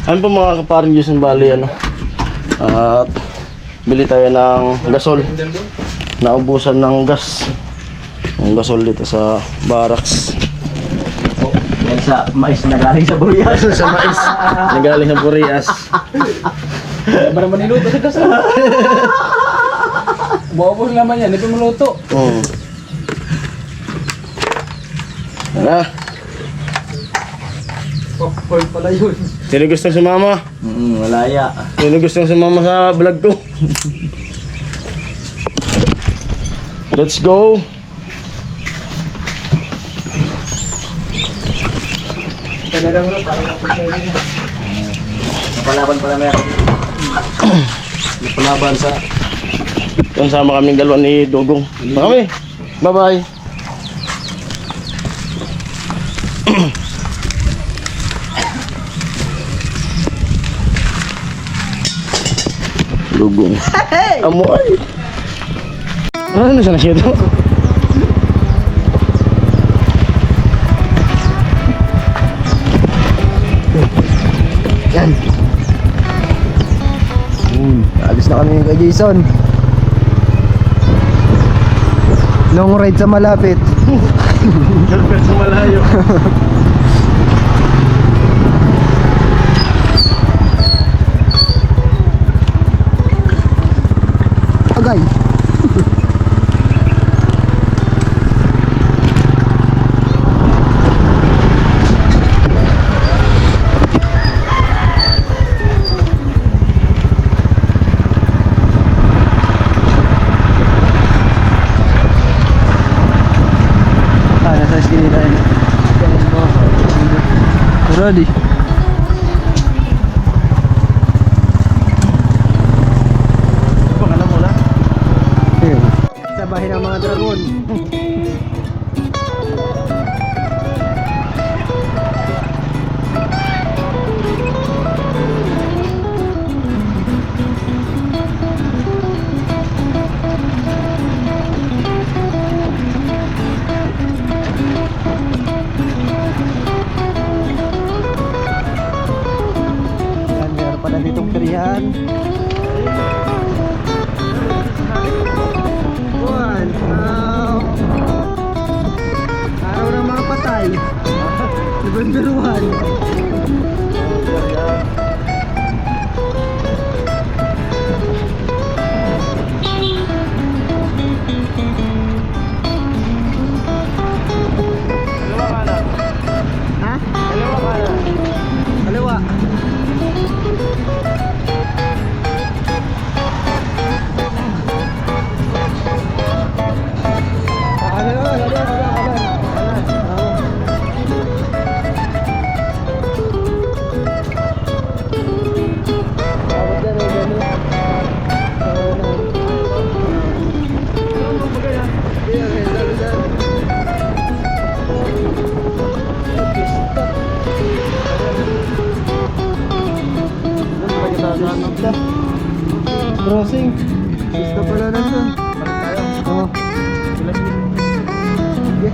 Ano po mga kaparing Diyos ng Bali, ano? At bili tayo ng gasol. Naubusan ng gas. Ang gasol dito sa barracks. Yan sa mais na galing sa Burias. Sa mais. Nagaling sa Burias. Ba naman niluto sa kasal? Buwabos naman yan, hindi pa maluto. Oo. Tara. Popcorn pala yun. Sino gustong sumama? Malaya. Sino gustong sumama sa vlog ko? Let's go! Napalaban pala meron. Palaban sa... Kung sama kaming dalawa ni Dugong. Kami! Bye-bye! Dugong. Amoy! Ano sana siya ito? Yan. Alis na kami kay Jason. Long ride sa malapit. Galpet sa malayo. Agay. Nasa eskinita yun. Ready? Alam mo na? Sa bahay ng mga dragon. Yan, meron pala ditong pirihan. Buwan, araw ng mga patay. November 1. Ha? Kaliwa. Crossing. Gusto pala nandun. Balik tayo. Oo. Sige.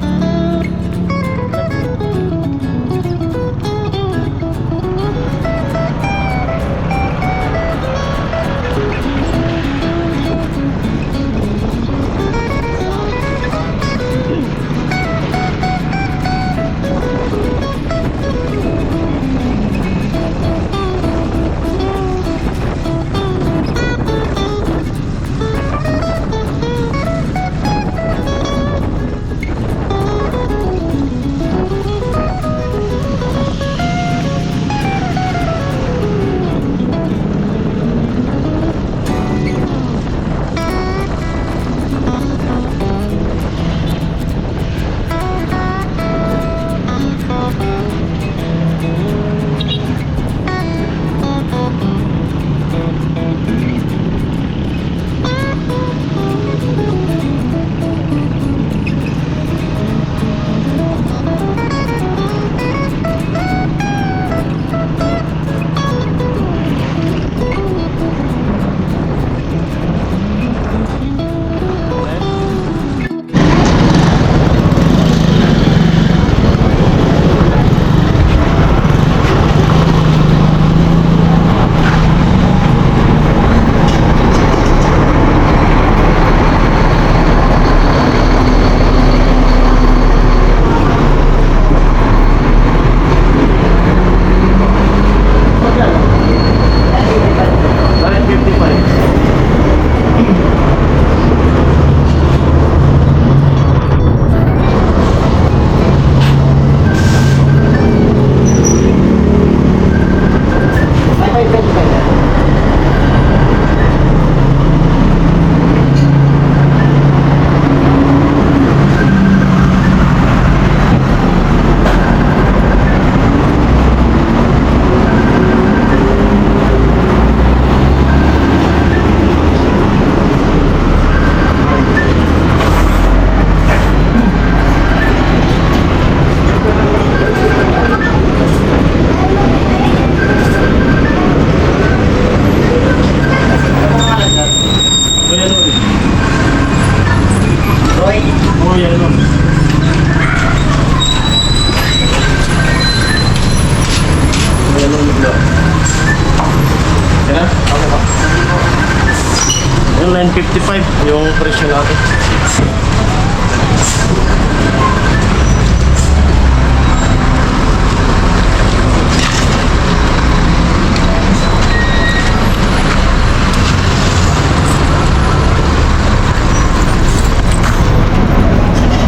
yan no. Ayan o, bigla. Yan na? Okay ba? Yung 955 yung presyo natin.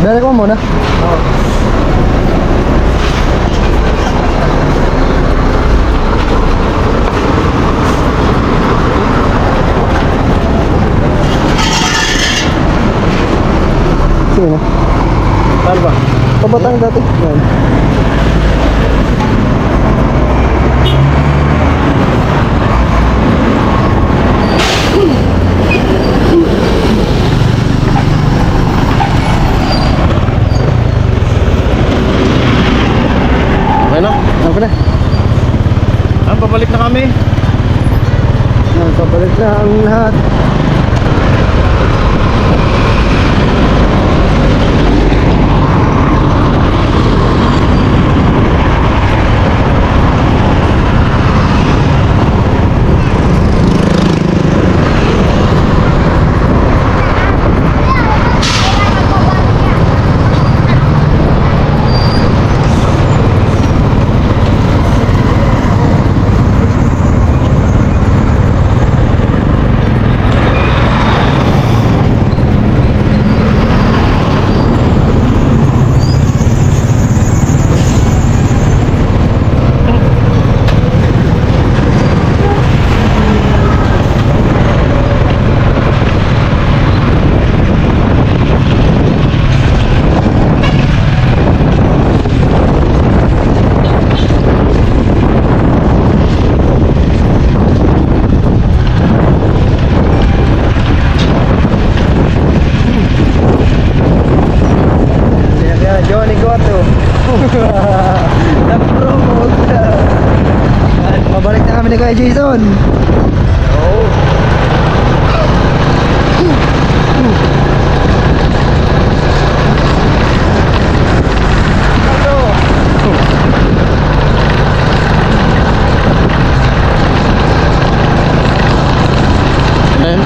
Dali ko muna. Sige na. Saan ba? Pabatang dati. Yan. Okay na? Ano na? Pabalik na kami. Nagpabalik na ang lahat. Johnny Goto. Nag-promote. Pabalik na kami ni Kuya Jason. Ayan.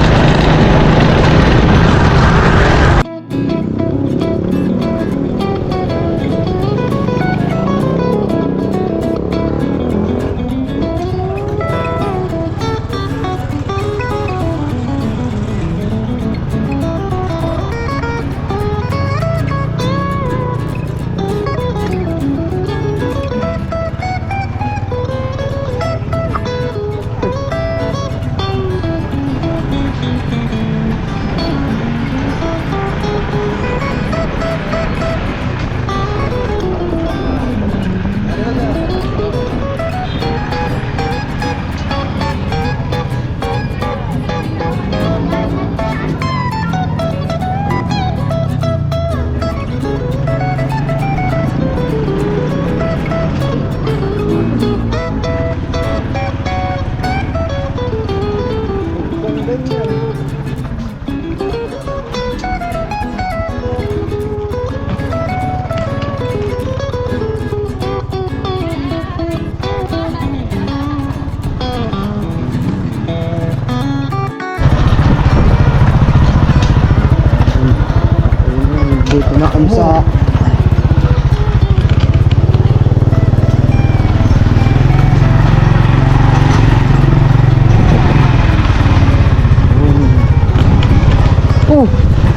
Dito na kami sa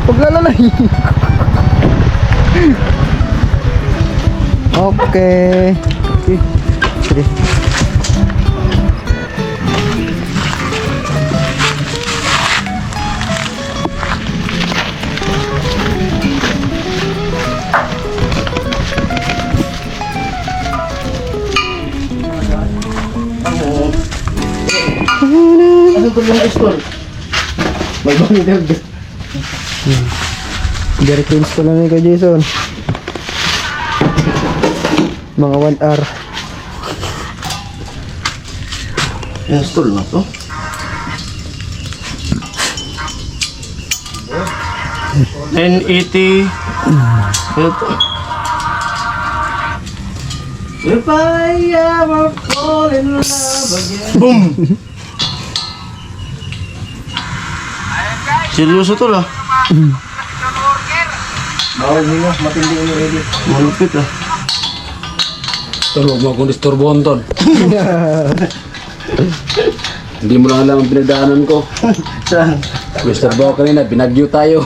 paglalanay. Okay. Sige. Ano ba yung gusto? May bangidag. Jerry Queens ko lang ni Kuya Jason. Mga 1 hour. Install na to. 1080. Ito. If I ever fall in love again. Boom! Seryoso to lah. Bawal nyo, matindi yung edit. Malupit ah. Huwag mo akong disturbohan, Ton. Hindi mo lang alam ang pinagdaanan ko. Saan? Mr. Bao kanina, binagyo tayo.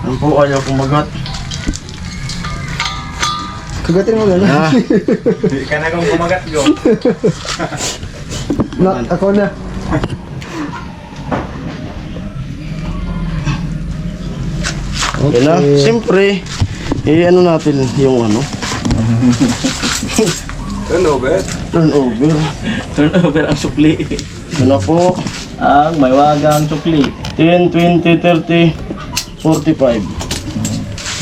Ano po ayaw kumagat? Kagatin mo na. Ah, Hindi ka na kung kumagat ko. Ako na. okay na. Siyempre, ano natin yung ano? Turnover? Turnover. Turnover ang supli. Ano po? Ang may wagang supli. 10, 20, 30, 45.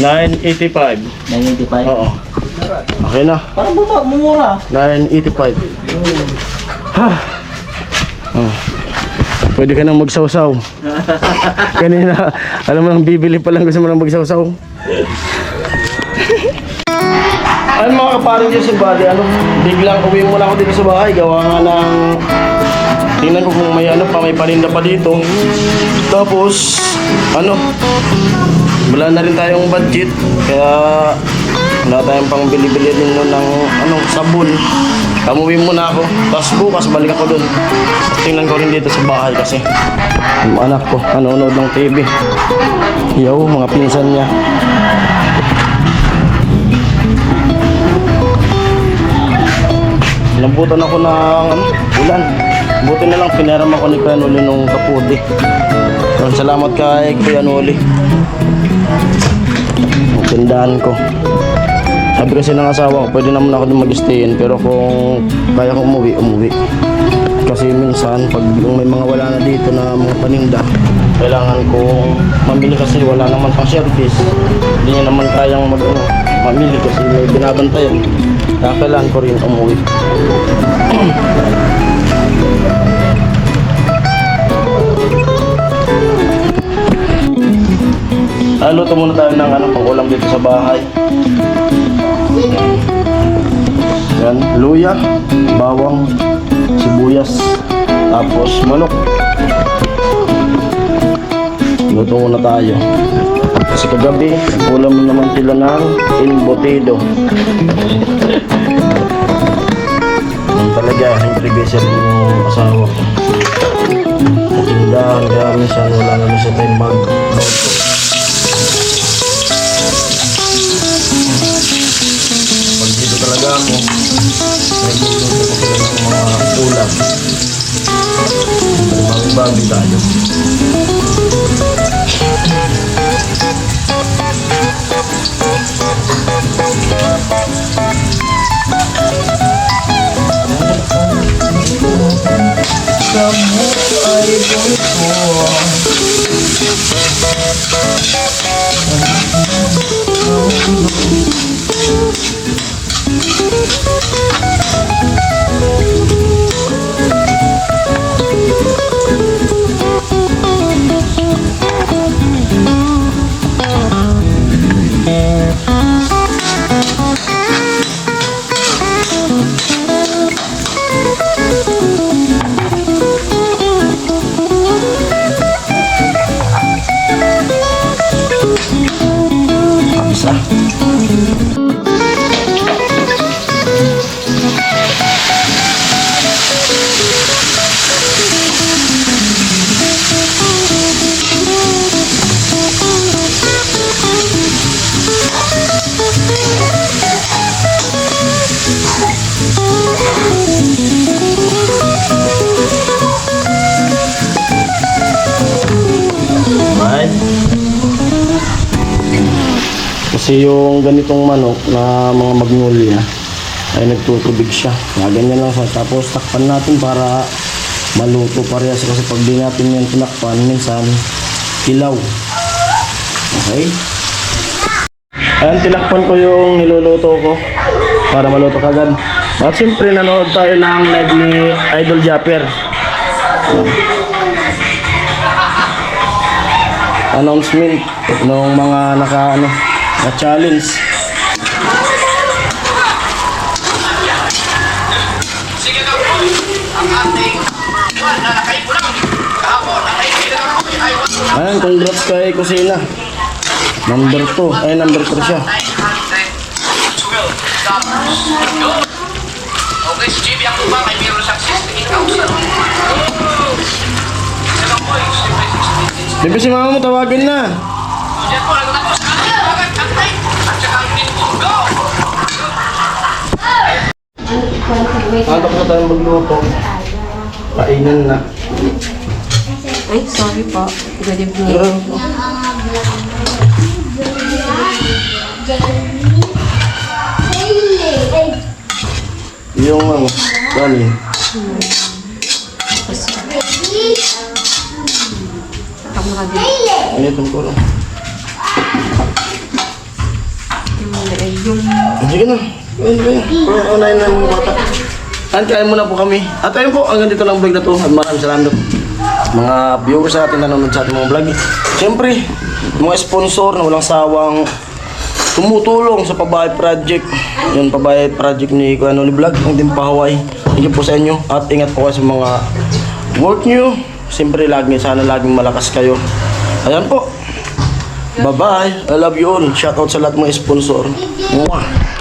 985. 985. Oo. Okay na. Parang mumura. 985. Ha. Oh. Pwede ka nang magsawsaw. Kanina, alam mo nang bibili pa lang gusto mo nang magsawsaw. Ay mga kaparing dyan si Buddy, biglang uwi muna ako dito sa bahay. Gawa nga ng, tingnan ko kung may may paninda pa dito. Tapos, wala na rin tayong budget. Kaya, wala tayong pang bili-bili din nun ng, sabon. Umuwi muna ako. Tapos bukas, balik ako dun. Tingnan ko rin dito sa bahay kasi yung anak ko, nanonood ng TV. Yo, mga pinsan niya. Lambutan ako ng ulan. Buti na lang pinaram ako ni Kuya Noli nung kapudi. So, salamat kay Kuya Noli. Ang tindahan ko. Sabi kasi ng asawa ko, pwede naman ako din mag-stayin, pero kung kaya ko umuwi. Kasi minsan, pag may mga wala na dito na mga paninda, kailangan kong mamili kasi wala naman pang service. Hindi niya naman kayang mamili kasi may binabantayan. Kaya kailangan ko rin umuwi. Luto muna tayo ng pang-ulam dito sa bahay. Yan, luya, bawang, sibuyas, tapos manok. Luto muna tayo. Kasi kagabi, ulam naman sila ng embutido. Talaga, siyempre busy rin yung asawa ko. Tindahan, kaya minsan wala naman siya tayong mag-luto. Pag dito talaga ako, nagluluto ko sila ng mga ulam. Bagay-bagay tayo. Kamu ay buwan. Bisa. Right. Kasi yung ganitong manok na mga magnolia ay nagtutubig siya. Ganyan lang siya. Tapos takpan natin para maluto parehas kasi pag di natin yan tinakpan, minsan hilaw. Okay? Ayan, tinakpan ko yung niluluto ko para maluto kagad. At siyempre nanood tayo ng live ni Idol Japper. announcement ng mga naka-challenge. Ayan, congrats kay Kusina. Number 2, ay number 3 siya. Okay, si JB ako ba? May meron siyang 68,000. Bebe, si mama mo, tawagin na. Diyan po, nagtatapos ka. Antay. At saka ang pinbong. Go! Antok na tayong magluto. Kainan na. Ay, sorry po. Good evening. Yung kanin. Kamura din. Ano itong kulo? Yung Sige na. Ayun ba yun? Unahin na mga bata. Kain muna po kami. At ayun po, hanggang dito lang vlog na to. At maraming salamat mga viewers sa atin na nanonood sa ating mga vlog. Siyempre, mga sponsor na walang sawang tumutulong sa Pabahay Project. Yung Pabahay Project ni Kuya Noli Vlog, ang din Pahaway. Thank you po sa inyo at ingat po kayo sa mga work nyo. Siyempre, sana laging malakas kayo. Ayan po. Bye-bye. I love you all. Shoutout sa lahat mga sponsor. Mwah.